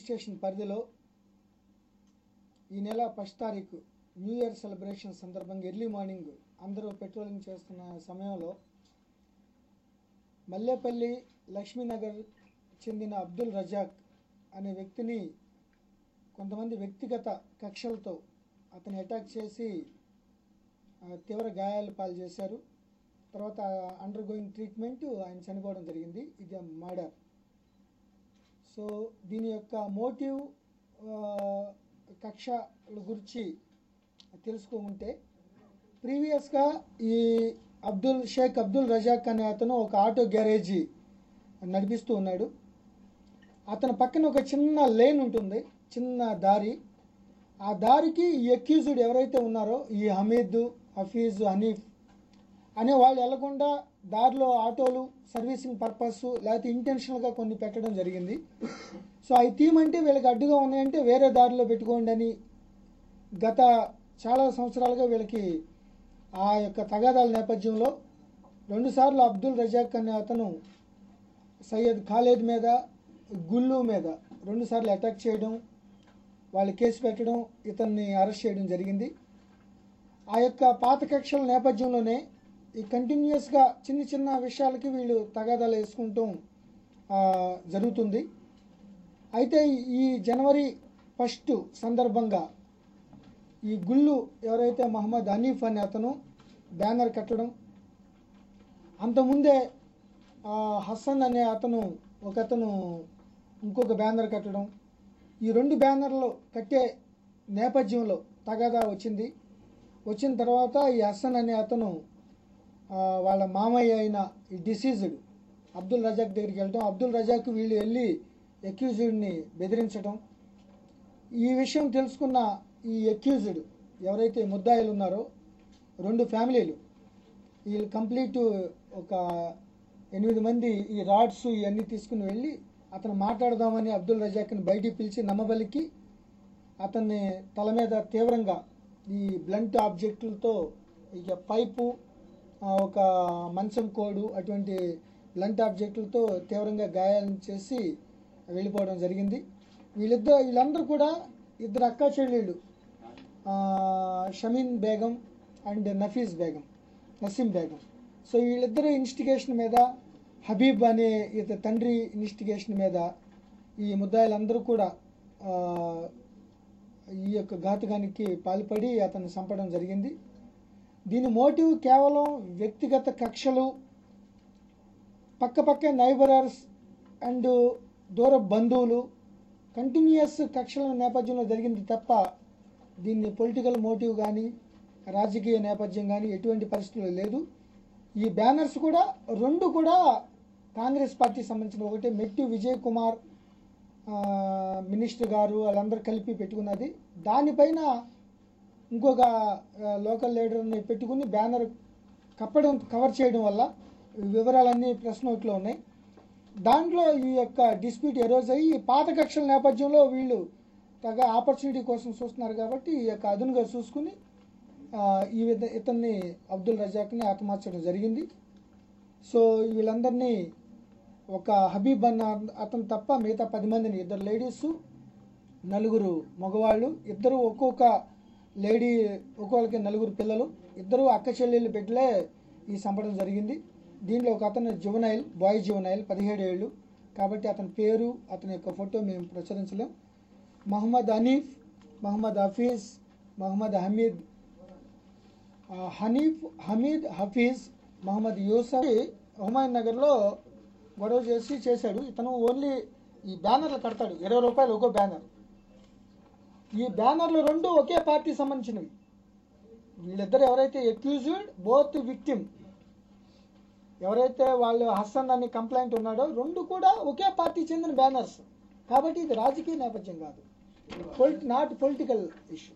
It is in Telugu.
స్టేషన్ పరిధిలో ఈ నెల 1 తారీఖు న్యూ ఇయర్ సెలబ్రేషన్ సందర్భంగా ఎర్లీ మార్నింగ్ అందరూ పెట్రోలింగ్ చేస్తున్న సమయంలో మల్లేపల్లి లక్ష్మీనగర్ చెందిన అబ్దుల్ రజాక్ అనే వ్యక్తిని కొంతమంది వ్యక్తిగత కక్షలతో అతను అటాక్ చేసి తీవ్ర గాయాలు పాలు చేశారు. తర్వాత అండర్ గోయింగ్ ట్రీట్మెంట్ ఆయన చనిపోవడం జరిగింది. ఇది మర్డర్. సో దీని యొక్క మోటివ్ కక్షల గురించి తెలుసుకుంటే ప్రీవియస్గా ఈ షేక్ అబ్దుల్ రజాక్ అనే అతను ఒక ఆటో గ్యారేజీ నడిపిస్తూ ఉన్నాడు. అతని పక్కన ఒక చిన్న లేన్ ఉంటుంది, చిన్న దారి. ఆ దారికి ఈ అక్యూజ్డ్ ఎవరైతే ఉన్నారో ఈ హమీద్, హఫీజ్, హనీఫ్ అనే వాళ్ళు వెళ్లకుండా దారిలో ఆటోలు సర్వీసింగ్ పర్పస్ లేకపోతే ఇంటెన్షనల్గా కొన్ని పెట్టడం జరిగింది. సో అవి తీయమంటే వీళ్ళకి అడ్డుగా ఉన్నాయంటే వేరే దారిలో పెట్టుకోండి అని గత చాలా సంవత్సరాలుగా వీళ్ళకి ఆ యొక్క తగాదాల నేపథ్యంలో 2 సార్లు అబ్దుల్ రజాక్ అనే అతను సయ్యద్ ఖాలేద్ మీద, గుల్లు మీద 2 సార్లు అటాక్ చేయడం, వాళ్ళు కేసు పెట్టడం, ఇతన్ని అరెస్ట్ చేయడం జరిగింది. ఆ యొక్క పాత కక్షల నేపథ్యంలోనే ఈ కంటిన్యూస్గా చిన్న చిన్న విషయాలకి వీళ్ళు తగాదాలు వేసుకుంటూ జరుగుతుంది. అయితే ఈ జనవరి 1 సందర్భంగా ఈ గుల్లు ఎవరైతే మహమ్మద్ హనీఫ్ అనే అతను బ్యానర్ కట్టడం, అంతకుముందే హసన్ అనే అతను ఒకతను ఇంకొక బ్యానర్ కట్టడం, ఈ 2 బ్యానర్లు కట్టే నేపథ్యంలో తగాదా వచ్చిన తర్వాత ఈ హసన్ అనే అతను వాళ్ళ మామయ్య అయిన ఈ డిసీజ్డ్ అబ్దుల్ రజాక్ దగ్గరికి వెళ్ళడం, అబ్దుల్ రజాక్ వీళ్ళు వెళ్ళి అక్యూజ్డ్ని బెదిరించడం. ఈ విషయం తెలుసుకున్న ఈ అక్యూజ్డ్ ఎవరైతే ముద్దాయిలు ఉన్నారో 2 ఫ్యామిలీలు వీళ్ళు కంప్లీట్ ఒక 8 మంది ఈ రాడ్స్ ఇవన్నీ తీసుకుని వెళ్ళి అతను మాట్లాడదామని అబ్దుల్ రజాక్ని బయటికి పిలిచి నమ్మబలికి అతన్ని తల మీద తీవ్రంగా ఈ బ్లంట్ ఆబ్జెక్టులతో ఇక పైపు, ఒక మంచం కోడు అటువంటి బ్లంట్ ఆబ్జెక్టులతో తీవ్రంగా గాయాలను చేసి వెళ్ళిపోవడం జరిగింది. వీళ్ళందరూ కూడా 2 అక్కా చెల్లెళ్ళు, షమీన్ బేగం అండ్ నసీం బేగం. సో వీళ్ళిద్దరు ఇన్వెస్టిగేషన్ మీద, హబీబ్ అనే తండ్రి ఇన్వెస్టిగేషన్ మీద ఈ ముద్దాయిలందరూ కూడా ఈ యొక్క ఘాతుకానికి పాల్పడి అతన్ని చంపడం జరిగింది. దీని మోటివ్ కేవలం వ్యక్తిగత కక్షలు, పక్క నైబరర్స్ అండ్ దూర బంధువులు కంటిన్యూయస్ కక్షల నేపథ్యంలో జరిగింది తప్ప దీన్ని పొలిటికల్ మోటివ్ కానీ రాజకీయ నేపథ్యం కానీ ఎటువంటి పరిస్థితుల్లో లేదు. ఈ బ్యానర్స్ కూడా 2 కూడా కాంగ్రెస్ పార్టీకి సంబంధించిన, ఒకటి మెట్టి విజయ్ కుమార్ మినిస్టర్ గారు వాళ్ళందరూ కలిపి పెట్టుకున్నది, దానిపైన ఇంకొక లోకల్ లీడర్ని పెట్టుకుని బ్యానర్ కవర్ చేయడం వల్ల వివరాలన్నీ ప్రెస్ నోట్లో ఉన్నాయి. దాంట్లో ఈ యొక్క డిస్ప్యూట్ ఎరోజ్ అయ్యి పాత కక్షల నేపథ్యంలో వీళ్ళు తగ్గ ఆపర్చునిటీ కోసం చూస్తున్నారు కాబట్టి ఈ యొక్క అదునుగా చూసుకుని ఇతన్ని అబ్దుల్ రజాక్ని హతమార్చడం జరిగింది. సో వీళ్ళందరినీ ఒక హబీబ్ అన్న అతను తప్ప మిగతా 10 మందిని, 2 లేడీసు 4 మగవాళ్ళు, 2 ఒక్కొక్క లేడీ, ఒక్కొక్కరికి 4 పిల్లలు, 2 అక్క చెల్లెళ్ళు బిడ్డలే ఈ చంపడం జరిగింది. దీంట్లో ఒక అతను బాయ్ జువనైల్ 17 ఏళ్ళు కాబట్టి అతని పేరు, అతని యొక్క ఫోటో మేము ప్రచురించలేం. మహమ్మద్ హనీఫ్, మహమ్మద్ హఫీజ్, మహమ్మద్ హమీద్, హఫీజ్, మహమ్మద్ యూసఫ్ హుమాయూన్ నగర్లో గొడవ చేశాడు. ఇతను ఓన్లీ ఈ బ్యానర్లు కడతాడు, 20 రూపాయలు ఒక్కో బ్యానర్. ఈ బ్యానర్లు 2 ఒకే పార్టీకి సంబంధించినవి. వీళ్ళిద్దరు ఎవరైతే అక్యూజ్డ్, బోత్ విక్టిమ్ ఎవరైతే వాళ్ళు హసన్ అని కంప్లైంట్ ఉన్నాడో 2 కూడా ఒకే పార్టీకి చెందిన బ్యానర్స్. కాబట్టి ఇది రాజకీయ నేపథ్యం కాదు, నాట్ పొలిటికల్ ఇష్యూ.